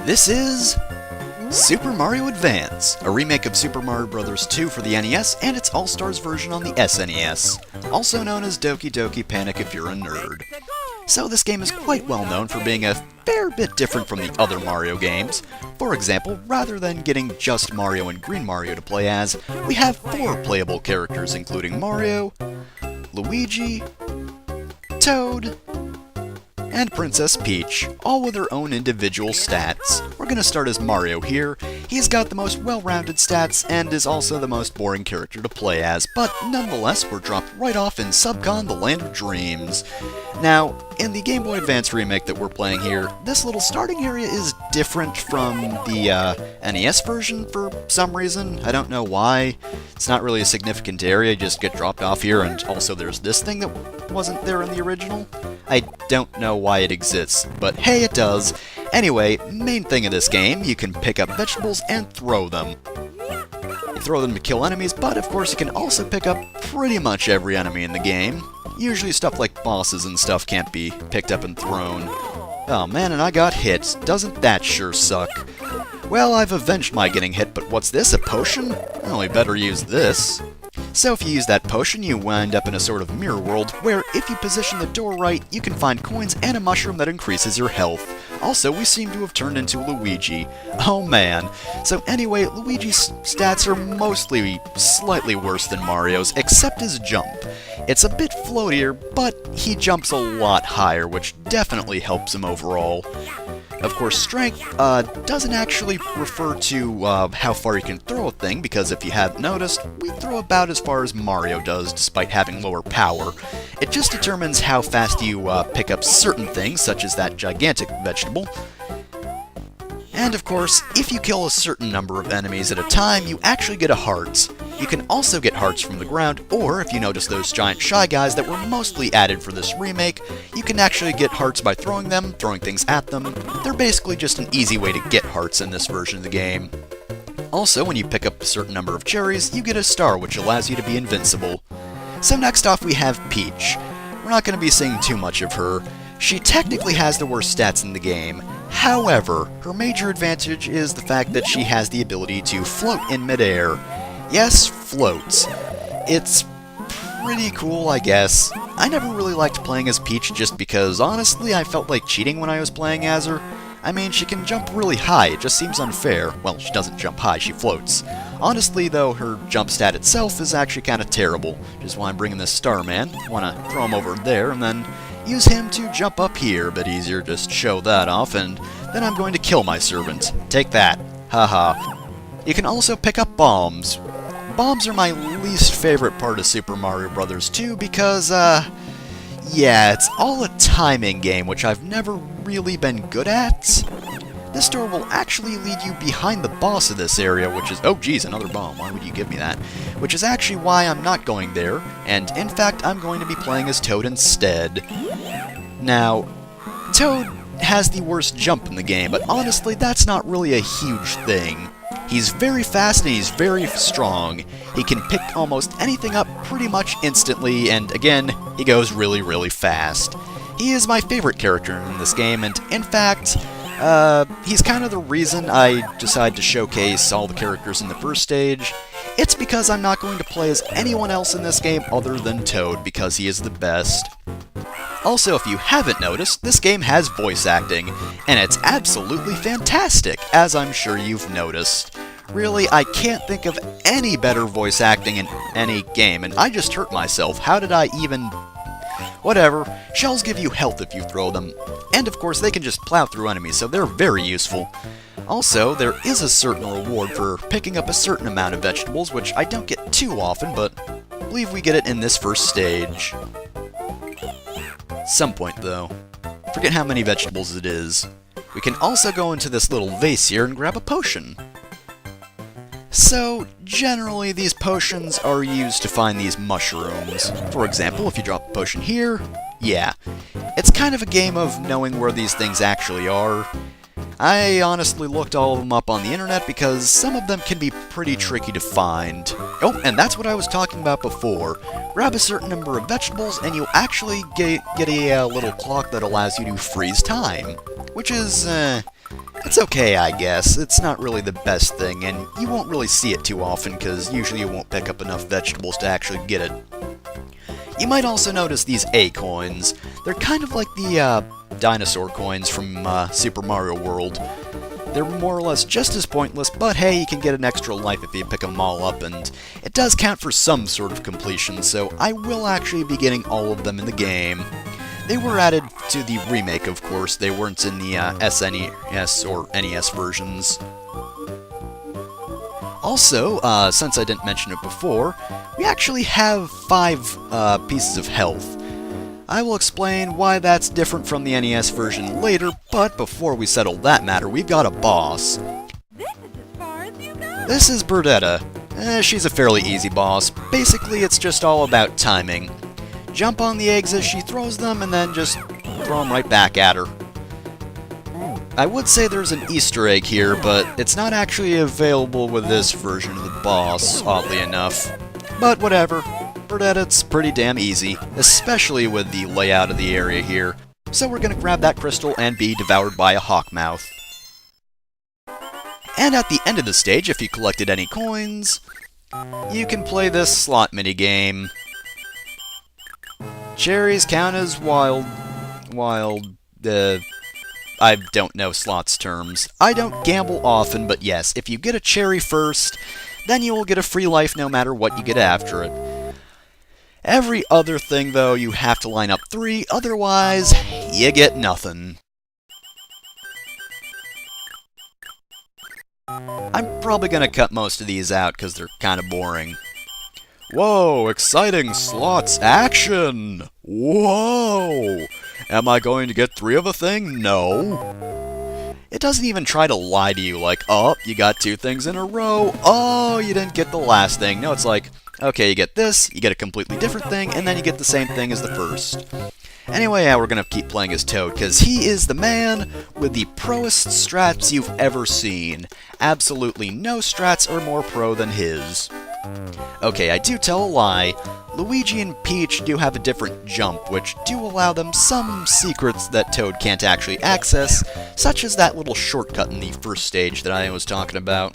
This is Super Mario Advance, a remake of Super Mario Bros. 2 for the NES and its All-Stars version on the SNES, also known as Doki Doki Panic if you're a nerd. So this game is quite well known for being a fair bit different from the other Mario games. For example, rather than getting just Mario and Green Mario to play as, we have 4 playable characters including Mario, Luigi, Toad, and Princess Peach, all with their own individual stats. We're gonna start as Mario here. He's got the most well-rounded stats and is also the most boring character to play as, but nonetheless we're dropped right off in Subcon, the Land of Dreams. Now, in the Game Boy Advance remake that we're playing here, this little starting area is different from the NES version for some reason. I don't know why. It's not really a significant area, you just get dropped off here, and also there's this thing that wasn't there in the original. I don't know why it exists, but hey, it does. Anyway, main thing of this game, you can pick up vegetables and throw them. You throw them to kill enemies, but of course you can also pick up pretty much every enemy in the game. Usually stuff like bosses and stuff can't be picked up and thrown. Oh man, and I got hit. Doesn't that sure suck? Well, I've avenged my getting hit, but what's this, a potion? Well, we better use this. So if you use that potion, you wind up in a sort of mirror world, where if you position the door right, you can find coins and a mushroom that increases your health. Also, we seem to have turned into Luigi. Oh man. So anyway, Luigi's stats are mostly slightly worse than Mario's, except his jump. It's a bit floatier, but he jumps a lot higher, which definitely helps him overall. Of course, strength doesn't actually refer to how far you can throw a thing, because if you have noticed, we throw about as far as Mario does, despite having lower power. It just determines how fast you pick up certain things, such as that gigantic vegetable. And of course, if you kill a certain number of enemies at a time, you actually get a heart. You can also get hearts from the ground, or if you notice those giant Shy Guys that were mostly added for this remake, you can actually get hearts by throwing them, throwing things at them. They're basically just an easy way to get hearts in this version of the game. Also, when you pick up a certain number of cherries, you get a star, which allows you to be invincible. So next off we have Peach. We're not going to be seeing too much of her. She technically has the worst stats in the game. However, her major advantage is the fact that she has the ability to float in midair. Yes, floats. It's pretty cool, I guess. I never really liked playing as Peach just because, honestly, I felt like cheating when I was playing as her. I mean, she can jump really high, it just seems unfair. Well, she doesn't jump high, she floats. Honestly, though, her jump stat itself is actually kind of terrible, which is why I'm bringing this Starman. I want to throw him over there, and then use him to jump up here. A bit easier, just show that off, and then I'm going to kill my servant. Take that. Haha. You can also pick up bombs. Bombs are my least favorite part of Super Mario Bros. 2 because, yeah, it's all a timing game, which I've never really been good at. This door will actually lead you behind the boss of this area, which is... Oh, geez, another bomb. Why would you give me that? Which is actually why I'm not going there, and in fact, I'm going to be playing as Toad instead. Now, Toad has the worst jump in the game, but honestly, that's not really a huge thing. He's very fast and he's very strong. He can pick almost anything up pretty much instantly, and again, he goes really, really fast. He is my favorite character in this game, and in fact, he's kind of the reason I decided to showcase all the characters in the first stage. It's because I'm not going to play as anyone else in this game other than Toad, because he is the best. Also, if you haven't noticed, this game has voice acting, and it's absolutely fantastic, as I'm sure you've noticed. Really, I can't think of any better voice acting in any game, and I just hurt myself. How did I even... Whatever, shells give you health if you throw them, and of course they can just plow through enemies, so they're very useful. Also, there is a certain reward for picking up a certain amount of vegetables, which I don't get too often, but I believe we get it in this first stage. Some point, though. Forget how many vegetables it is. We can also go into this little vase here and grab a potion. So, generally, these potions are used to find these mushrooms. For example, if you drop a potion here, yeah. It's kind of a game of knowing where these things actually are. I honestly looked all of them up on the internet because some of them can be pretty tricky to find. Oh, and that's what I was talking about before. Grab a certain number of vegetables and you'll actually get a little clock that allows you to freeze time. Which is, It's okay, I guess. It's not really the best thing, and you won't really see it too often, because usually you won't pick up enough vegetables to actually get it. You might also notice these A coins. They're kind of like the dinosaur coins from Super Mario World. They're more or less just as pointless, but hey, you can get an extra life if you pick them all up, and it does count for some sort of completion, so I will actually be getting all of them in the game. They were added to the remake, of course. They weren't in the SNES or NES versions. Also, since I didn't mention it before, we actually have 5 pieces of health. I will explain why that's different from the NES version later, but before we settle that matter, we've got a boss. This is Burdetta. She's a fairly easy boss. Basically, it's just all about timing. Jump on the eggs as she throws them, and then just throw them right back at her. I would say there's an Easter egg here, but it's not actually available with this version of the boss, oddly enough. But whatever. Burdetta's pretty damn easy, especially with the layout of the area here. So we're gonna grab that crystal and be devoured by a hawkmouth. And at the end of the stage, if you collected any coins, you can play this slot minigame. Cherries count as I don't know slots terms. I don't gamble often, but yes, if you get a cherry first, then you will get a free life no matter what you get after it. Every other thing, though, you have to line up 3, otherwise, you get nothing. I'm probably gonna cut most of these out because they're kinda boring. Whoa, exciting slots action! Whoa! Am I going to get 3 of a thing? No. It doesn't even try to lie to you, like, oh, you got 2 things in a row, oh, you didn't get the last thing. No, it's like, okay, you get this, you get a completely different thing, and then you get the same thing as the first. Anyway, yeah, we're gonna keep playing as Toad, because he is the man with the proest strats you've ever seen. Absolutely no strats are more pro than his. Okay, I do tell a lie. Luigi and Peach do have a different jump, which do allow them some secrets that Toad can't actually access, such as that little shortcut in the first stage that I was talking about.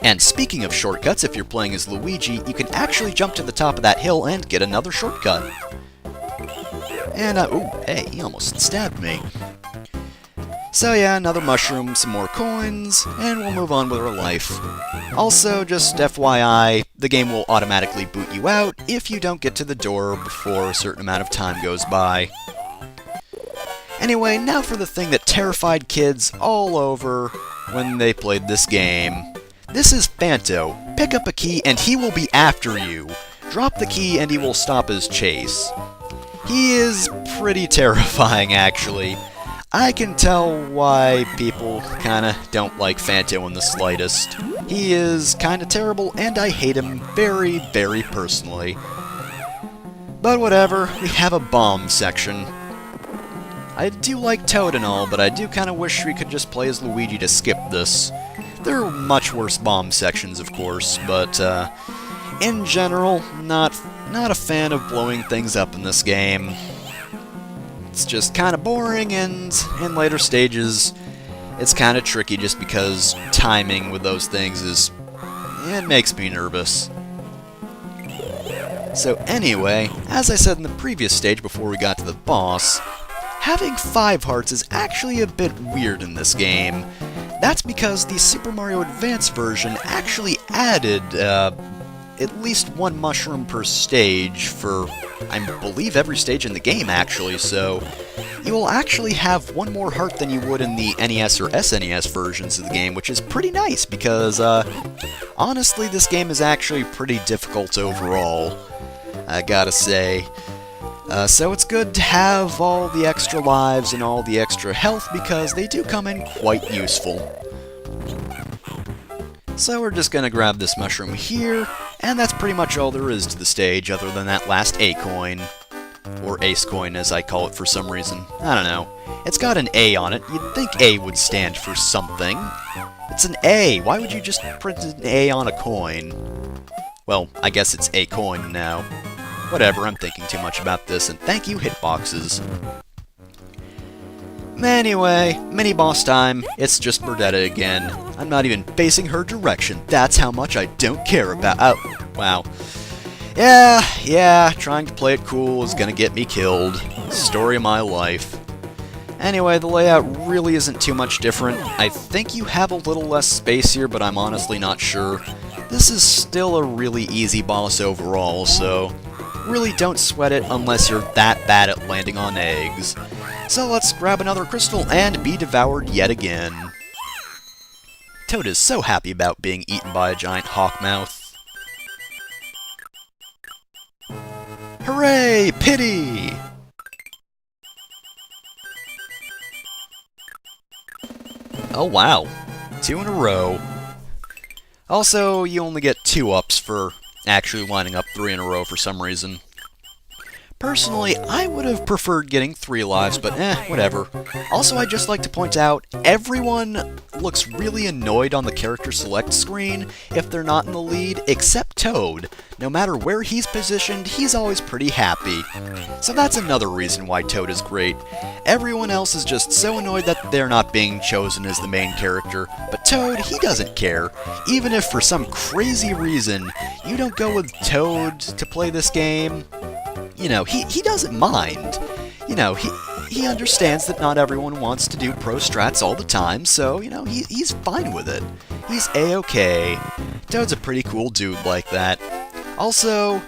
And speaking of shortcuts, if you're playing as Luigi, you can actually jump to the top of that hill and get another shortcut. And, ooh, hey, he almost stabbed me. So yeah, another mushroom, some more coins, and we'll move on with our life. Also, just FYI, the game will automatically boot you out if you don't get to the door before a certain amount of time goes by. Anyway, now for the thing that terrified kids all over when they played this game. This is Phanto. Pick up a key and he will be after you. Drop the key and he will stop his chase. He is pretty terrifying, actually. I can tell why people kinda don't like Phanto in the slightest. He is kinda terrible, and I hate him very, very personally. But whatever, we have a bomb section. I do like Toad and all, but I do kinda wish we could just play as Luigi to skip this. There are much worse bomb sections, of course, but in general, not a fan of blowing things up in this game. It's just kind of boring, and in later stages, it's kind of tricky just because timing with those things it makes me nervous. So anyway, as I said in the previous stage before we got to the boss, having 5 hearts is actually a bit weird in this game. That's because the Super Mario Advance version actually added at least 1 mushroom per stage for, I believe, every stage in the game, actually, so you will actually have 1 more heart than you would in the NES or SNES versions of the game, which is pretty nice, because, honestly, this game is actually pretty difficult overall, I gotta say. So it's good to have all the extra lives and all the extra health, because they do come in quite useful. So we're just gonna grab this mushroom here, and that's pretty much all there is to the stage, other than that last A coin. Or ace coin, as I call it for some reason. I don't know. It's got an A on it. You'd think A would stand for something. It's an A! Why would you just print an A on a coin? Well, I guess it's a coin now. Whatever, I'm thinking too much about this, and thank you, hitboxes. Anyway, mini-boss time. It's just Burdetta again. I'm not even facing her direction. That's how much I don't care about— oh, wow. Yeah, trying to play it cool is gonna get me killed. Story of my life. Anyway, the layout really isn't too much different. I think you have a little less space here, but I'm honestly not sure. This is still a really easy boss overall, so really don't sweat it unless you're that bad at landing on eggs. So let's grab another crystal and be devoured yet again. Toad is so happy about being eaten by a giant hawkmouth. Hooray! Pity! Oh wow, 2 in a row. Also, you only get 2 ups for actually lining up 3 in a row for some reason. Personally, I would have preferred getting 3 lives, but whatever. Also, I'd just like to point out, everyone looks really annoyed on the character select screen if they're not in the lead, except Toad. No matter where he's positioned, he's always pretty happy. So that's another reason why Toad is great. Everyone else is just so annoyed that they're not being chosen as the main character, but Toad, he doesn't care. Even if for some crazy reason you don't go with Toad to play this game, you know, he doesn't mind. You know, he understands that not everyone wants to do pro strats all the time, so, you know, he's fine with it. He's a-okay. Toad's a pretty cool dude like that. Also,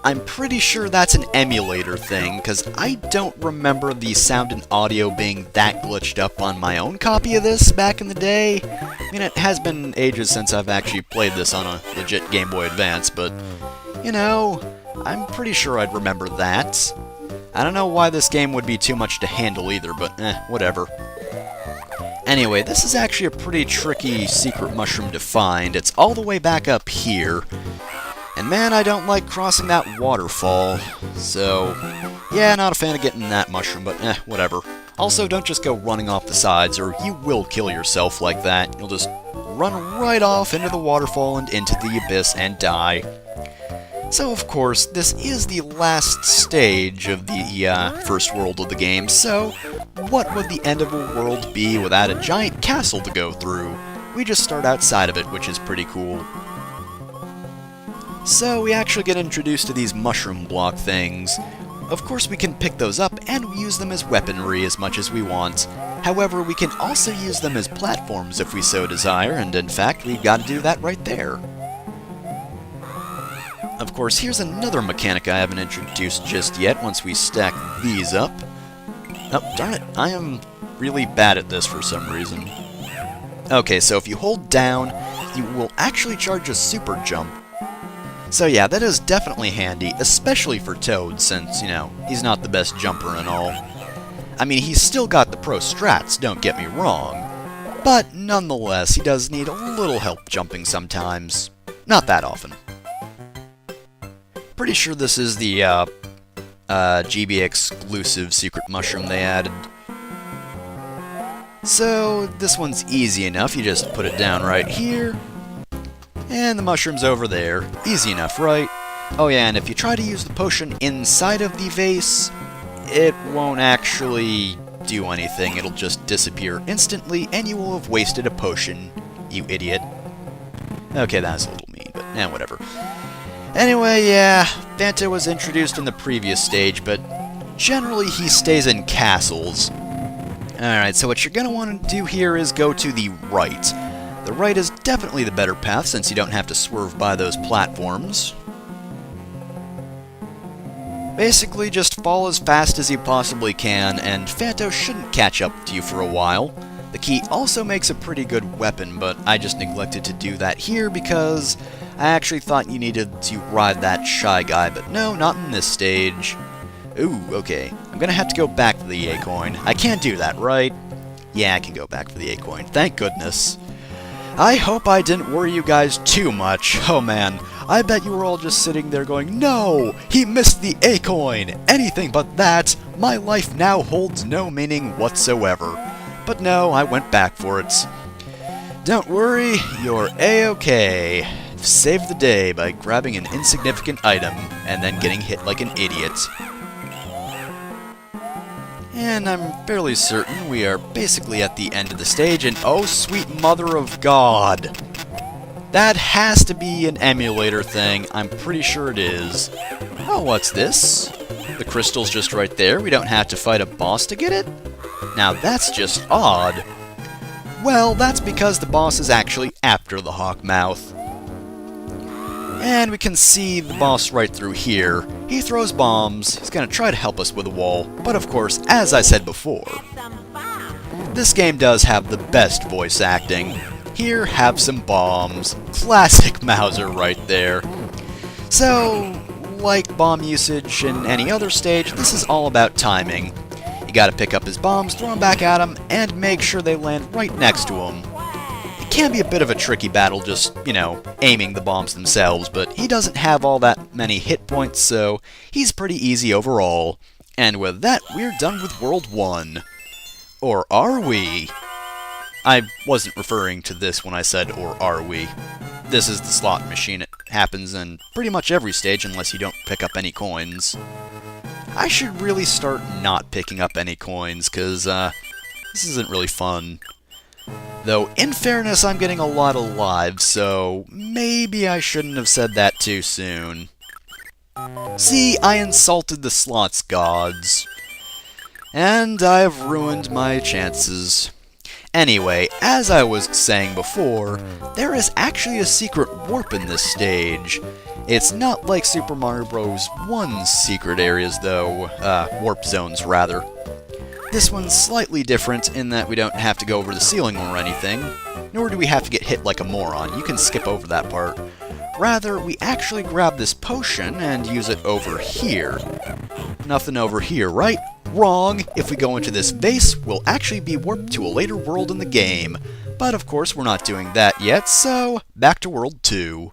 I'm pretty sure that's an emulator thing, because I don't remember the sound and audio being that glitched up on my own copy of this back in the day. I mean, it has been ages since I've actually played this on a legit Game Boy Advance, but, you know, I'm pretty sure I'd remember that. I don't know why this game would be too much to handle either, but whatever. Anyway, this is actually a pretty tricky secret mushroom to find. It's all the way back up here. And man, I don't like crossing that waterfall. So, yeah, not a fan of getting that mushroom, but whatever. Also, don't just go running off the sides, or you will kill yourself like that. You'll just run right off into the waterfall and into the abyss and die. So, of course, this is the last stage of the first world of the game, so what would the end of a world be without a giant castle to go through? We just start outside of it, which is pretty cool. So, we actually get introduced to these mushroom block things. Of course, we can pick those up and use them as weaponry as much as we want. However, we can also use them as platforms if we so desire, and in fact, we've got to do that right there. Of course, here's another mechanic I haven't introduced just yet once we stack these up. Oh, darn it, I am really bad at this for some reason. Okay, so if you hold down, you will actually charge a super jump. So yeah, that is definitely handy, especially for Toad, since, you know, he's not the best jumper and all. I mean, he's still got the pro strats, don't get me wrong. But nonetheless, he does need a little help jumping sometimes. Not that often. Pretty sure this is the GB exclusive secret mushroom they added. So, this one's easy enough, you just put it down right here. And the mushroom's over there. Easy enough, right? Oh yeah, and if you try to use the potion inside of the vase, it won't actually do anything. It'll just disappear instantly, and you will have wasted a potion, you idiot. Okay, that was a little mean, but whatever. Anyway, yeah, Vanta was introduced in the previous stage, but generally he stays in castles. Alright, so what you're going to want to do here is go to the right. The right is definitely the better path, since you don't have to swerve by those platforms. Basically, just fall as fast as you possibly can, and Phanto shouldn't catch up to you for a while. The key also makes a pretty good weapon, but I just neglected to do that here because I actually thought you needed to ride that Shy Guy, but no, not in this stage. Ooh, okay. I'm gonna have to go back for the A-coin. I can't do that, right? Yeah, I can go back for the A-coin. Thank goodness. I hope I didn't worry you guys too much. Oh man, I bet you were all just sitting there going, no! He missed the A-coin! Anything but that! My life now holds no meaning whatsoever. But no, I went back for it. Don't worry, you're A-okay. Save the day by grabbing an insignificant item and then getting hit like an idiot. And I'm fairly certain we are basically at the end of the stage, and oh sweet mother of God! That has to be an emulator thing, I'm pretty sure it is. Oh, what's this? The crystal's just right there, we don't have to fight a boss to get it? Now that's just odd. Well, that's because the boss is actually after the hawk mouth. And we can see the boss right through here. He throws bombs, he's gonna try to help us with a wall, but of course, as I said before, this game does have the best voice acting. Here, have some bombs. Classic Mauser right there. So, like bomb usage in any other stage, this is all about timing. You gotta pick up his bombs, throw them back at him, and make sure they land right next to him. It can be a bit of a tricky battle just, aiming the bombs themselves, but he doesn't have all that many hit points, so he's pretty easy overall. And with that, we're done with World 1. Or are we? I wasn't referring to this when I said, or are we? This is the slot machine. It happens in pretty much every stage unless you don't pick up any coins. I should really start not picking up any coins, because this isn't really fun. Though, in fairness, I'm getting a lot of lives, so maybe I shouldn't have said that too soon. See, I insulted the slots gods. And I've ruined my chances. Anyway, as I was saying before, there is actually a secret warp in this stage. It's not like Super Mario Bros. 1's secret areas, though. Warp zones, rather. This one's slightly different in that we don't have to go over the ceiling or anything, nor do we have to get hit like a moron. You can skip over that part. Rather, we actually grab this potion and use it over here. Nothing over here, right? Wrong! If we go into this vase, we'll actually be warped to a later world in the game. But of course, we're not doing that yet, so back to World 2.